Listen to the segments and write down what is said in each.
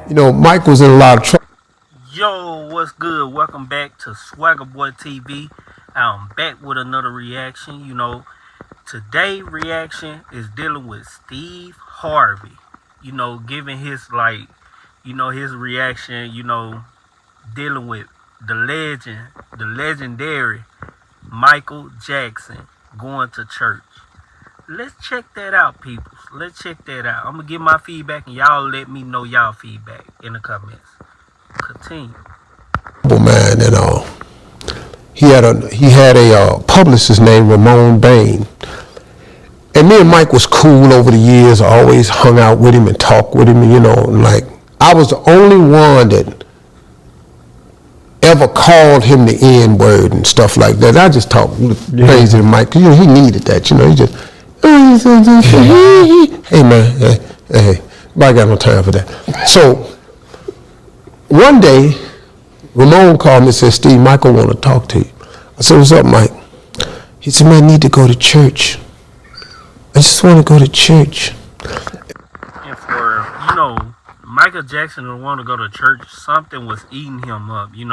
You know, Mike was in a lot of trouble. Yo, what's good? Welcome back to Swagger Boy TV. I'm back with another reaction. Today reaction is dealing with Steve Harvey. Giving his his reaction, dealing with the legendary Michael Jackson going to church. Let's check that out, people. Let's check that out. I'm gonna give my feedback and y'all let me know y'all feedback in the comments. Continue. Man, and he had a publicist named Ramon Bain, and me and Mike was cool over the years. I always hung out with him and talked with him, and like I was the only one that ever called him the N word and stuff like that. I just talked crazy to Mike. He needed that, he just hey man, hey, I got no time for that. So one day, Ramon called me and said, "Steve, Michael want to talk to you." I said, "What's up, Mike?" He said, "Man, I need to go to church. I just want to go to church." And for, Michael Jackson to want to go to church, something was eating him up. He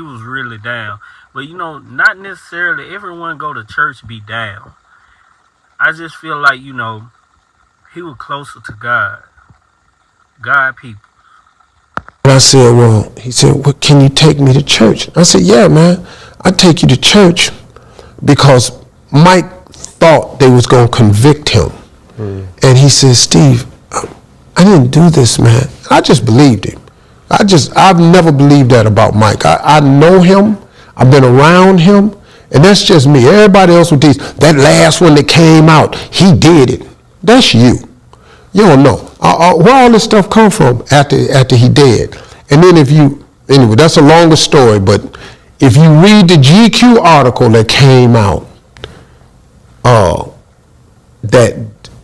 was really down. But, not necessarily everyone go to church be down. I just feel like, he was closer to God. God people. And I said, he said, "Well, can you take me to church?" I said, "Yeah, man, I'll take you to church," because Mike thought they was going to convict him. And he said, "Steve, I didn't do this, man." I just believed him. I've never believed that about Mike. I know him. I've been around him. And that's just me. Everybody else with these, that last one that came out, he did it. That's you. You don't know. Where all this stuff come from after he dead. And then anyway, that's a longer story, but if you read the GQ article that came out, that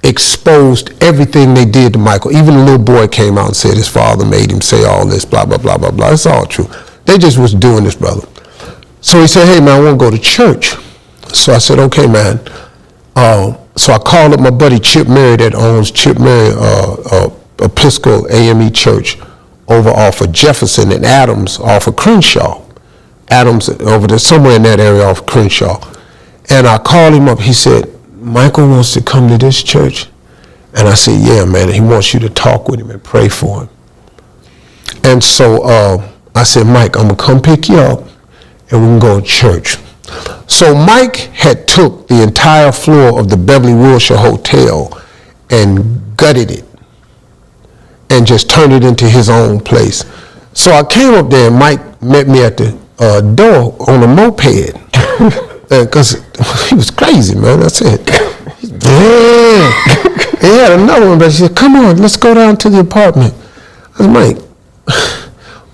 exposed everything they did to Michael. Even the little boy came out and said his father made him say all this, blah, blah, blah, blah, blah. It's all true. They just was doing this, brother. So he said, "Hey, man, I want to go to church." So I said, "Okay, man." So I called up my buddy Chip Murray that owns Chip Murray Episcopal AME Church over off of Jefferson and Adams off of Crenshaw. Adams over there, somewhere in that area off of Crenshaw. And I called him up. He said, "Michael wants to come to this church." And I said, "Yeah, man, he wants you to talk with him and pray for him." And so I said, "Mike, I'm going to come pick you up and we can go to church." So Mike had took the entire floor of the Beverly Wilshire Hotel and gutted it and just turned it into his own place. So I came up there and Mike met me at the door on a moped. Because he was crazy, man. I said, "Yeah." He had another one, but he said, "Come on, let's go down to the apartment." I said, "Mike,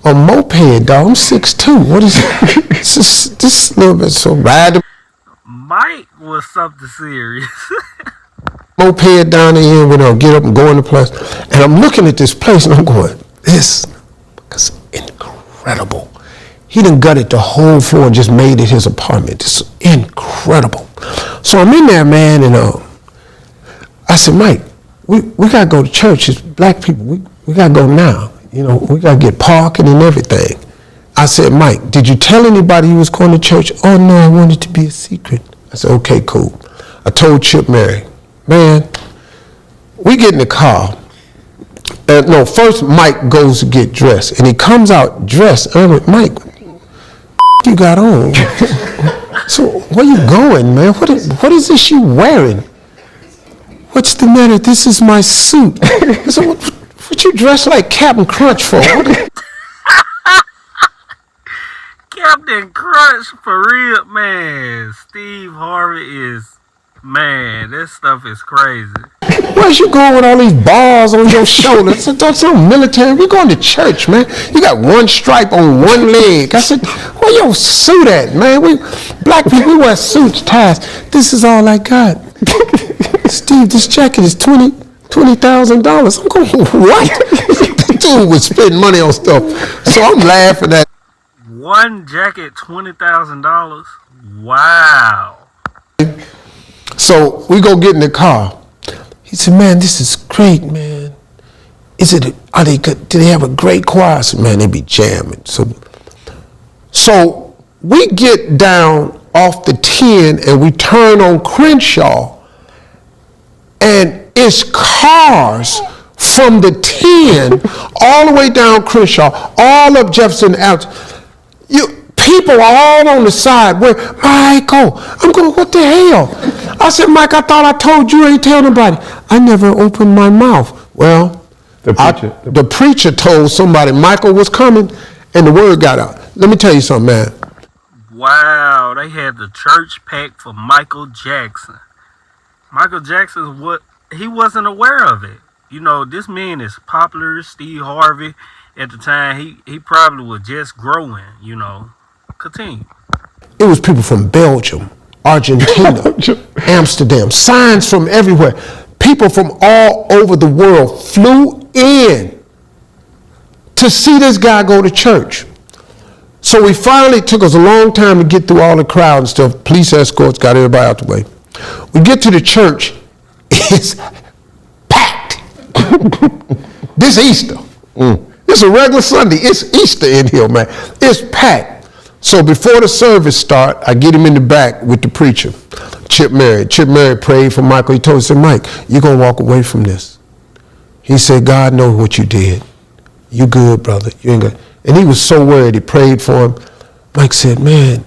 a moped, dog. I'm 6'2". What is it? This little bit so bad." Mike was something serious. Moped down there, get up and go in the place. And I'm looking at this place and I'm going, this is incredible. He done gutted the whole floor and just made it his apartment. It's incredible. So I'm in there, man, and I said, "Mike, we got to go to church. It's black people. We got to go now. We got to get parking and everything." I said, "Mike, did you tell anybody you was going to church?" "Oh, no, I wanted it to be a secret." I said, "Okay, cool." I told Chip Murray, "Man, we get in the car." No, first Mike goes to get dressed, and he comes out dressed. And I'm like, "Mike, you got on?" "So where you going, man? What is this you wearing?" "What's the matter? This is my suit." I said, what you dressed like Captain Crunch for?" Captain Crunch for real, man. Steve Harvey is, man, this stuff is crazy. "Where's you going with all these bars on your shoulders?" I said, "That's some military. We're going to church, man. You got one stripe on one leg." I said, "Where your suit at, man? Black people, we wear suits, ties. This is all I got." "Steve, this jacket is $20,000. I'm going, "What?" The dude was spending money on stuff. So I'm laughing at. One jacket, $20,000. Wow. So we go get in the car. He said, "Man, this is great, man. Are they good? Do they have a great choir? I said, man, they be jamming. So we get down off the 10 and we turn on Crenshaw, and it's cars from the 10 all the way down Crenshaw, all up Jefferson Avenue. People are all on the side. Where, Michael? I'm going, what the hell? I said, Mike, I thought I told you, ain't tell nobody. I never opened my mouth. Well, the preacher told somebody Michael was coming, and the word got out. Let me tell you something, man. Wow, they had the church packed for Michael Jackson. Michael Jackson, he wasn't aware of it. You know, this man is popular. Steve Harvey, at the time, he probably was just growing, you know. Continue. It was people from Belgium, Argentina, Amsterdam, signs from everywhere. People from all over the world flew in to see this guy go to church. So we finally, took us a long time to get through all the crowd and stuff. Police escorts got everybody out the way. We get to the church, it's packed. This Easter. It's a regular Sunday. It's Easter in here, man. It's packed. So before the service start, I get him in the back with the preacher, Chip Merritt. Chip Merritt prayed for Michael. He told him, said, Mike, you're going to walk away from this. He said, God knows what you did. You good, brother. You ain't good. And he was so worried. He prayed for him. Mike said, man,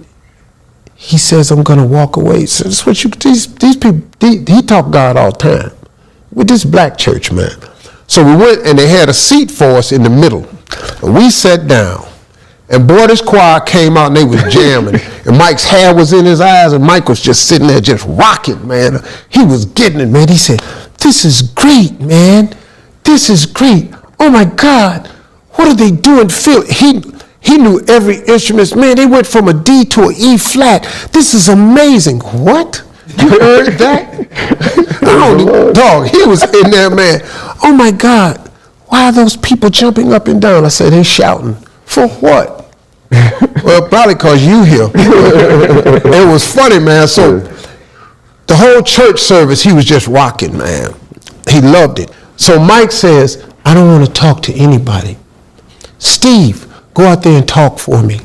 he says, I'm going to walk away. So that's what these people, he talk God all the time with this black church, man. So we went, and they had a seat for us in the middle. And we sat down. And boy, this choir came out and they was jamming. And Mike's hair was in his eyes, and Mike was just sitting there just rocking, man. He was getting it, man. He said, this is great, man. This is great. Oh my God, what are they doing? Phil, he knew every instrument. Man, they went from a D to an E flat. This is amazing. What? You heard that? Dog, he was in there, man. Oh my God, why are those people jumping up and down? I said, they shouting. For what? Well, probably because you here. It was funny, man. So the whole church service, he was just rocking, man. He loved it. So Mike says, I don't want to talk to anybody. Steve, go out there and talk for me.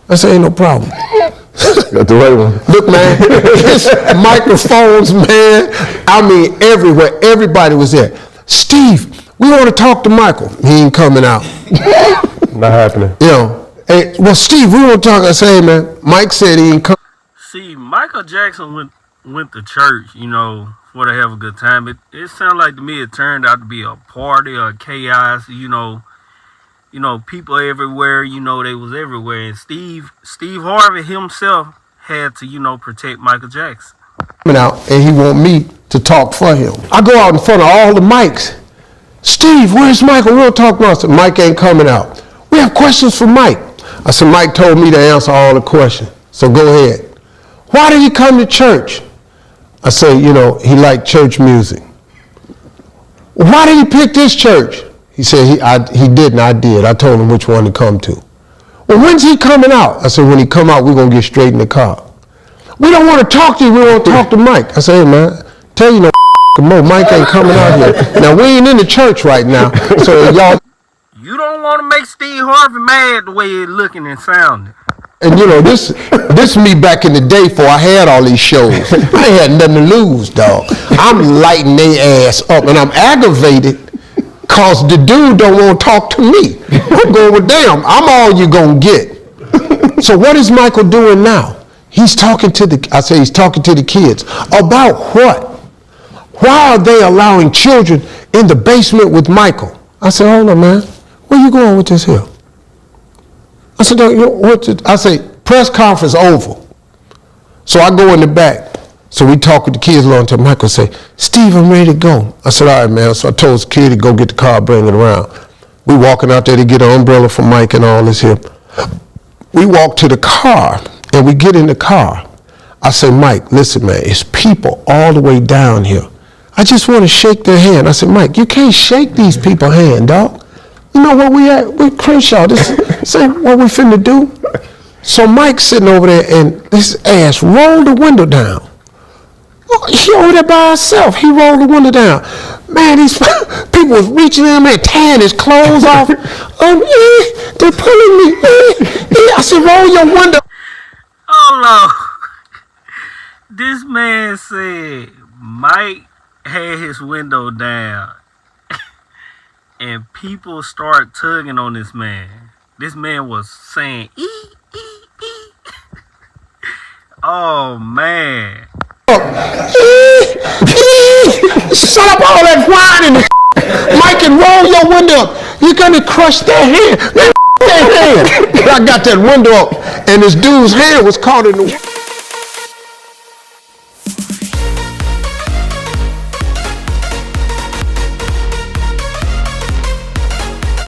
I said, ain't no problem. Got the right one. Look, man, his microphones, man, I mean, everywhere. Everybody was there. Steve, we want to talk to Michael. He ain't coming out. Not happening. You know, hey, well, Steve, we want to talk. I say, hey, man, Mike said he ain't come. See, Michael Jackson went to church, you know, for to have a good time. It sounded like to me it turned out to be a party or chaos, you know, people everywhere, you know, they was everywhere. And Steve Harvey himself had to, you know, protect Michael Jackson. Out, and he want me to talk for him. I go out in front of all the mics. Steve, where's Michael? We'll talk about it. I said, Mike ain't coming out. We have questions for Mike. I said, Mike told me to answer all the questions. So go ahead. Why did he come to church? I said, you know, he liked church music. Why did he pick this church? He said, he didn't, I did. I told him which one to come to. Well, when's he coming out? I said, when he come out, we're going to get straight in the car. We don't want to talk to you, we want to talk to Mike. I said, hey, man, tell you no more. Mike ain't coming out here. Now, we ain't in the church right now, so y'all. You don't want to make Steve Harvey mad the way it's looking and sounding. And you know, this me back in the day before I had all these shows. I ain't had nothing to lose, dog. I'm lighting their ass up, and I'm aggravated because the dude don't want to talk to me. I'm going with damn, I'm all you gonna get. So what is Michael doing now? He's talking to the kids. About what? Why are they allowing children in the basement with Michael? I said, hold on, man. Where you going with this here? I said, I say, press conference over. So I go in the back. So we talk with the kids along until Michael say, Steve, I'm ready to go. I said, all right, man. So I told the kid to go get the car, bring it around. We walking out there to get an umbrella for Mike and all this here. We walk to the car, and we get in the car. I say, Mike, listen, man, it's people all the way down here. I just want to shake their hand. I said, Mike, you can't shake these people's hand, dog. You know what we at with Crenshaw? This ain't what we finna do. So Mike's sitting over there, and this ass rolled the window down. He over there by himself. He rolled the window down. Man, these people was reaching in there, tearing his clothes off. They're pulling me. I said, roll your window. Oh, no. This man said Mike had his window down. And people start tugging on this man. This man was saying, Oh, man. Shut up all that whining. Mike, and roll your window up. You're going to crush their hand. Man, their hand. I got that window up, and this dude's hand was caught in the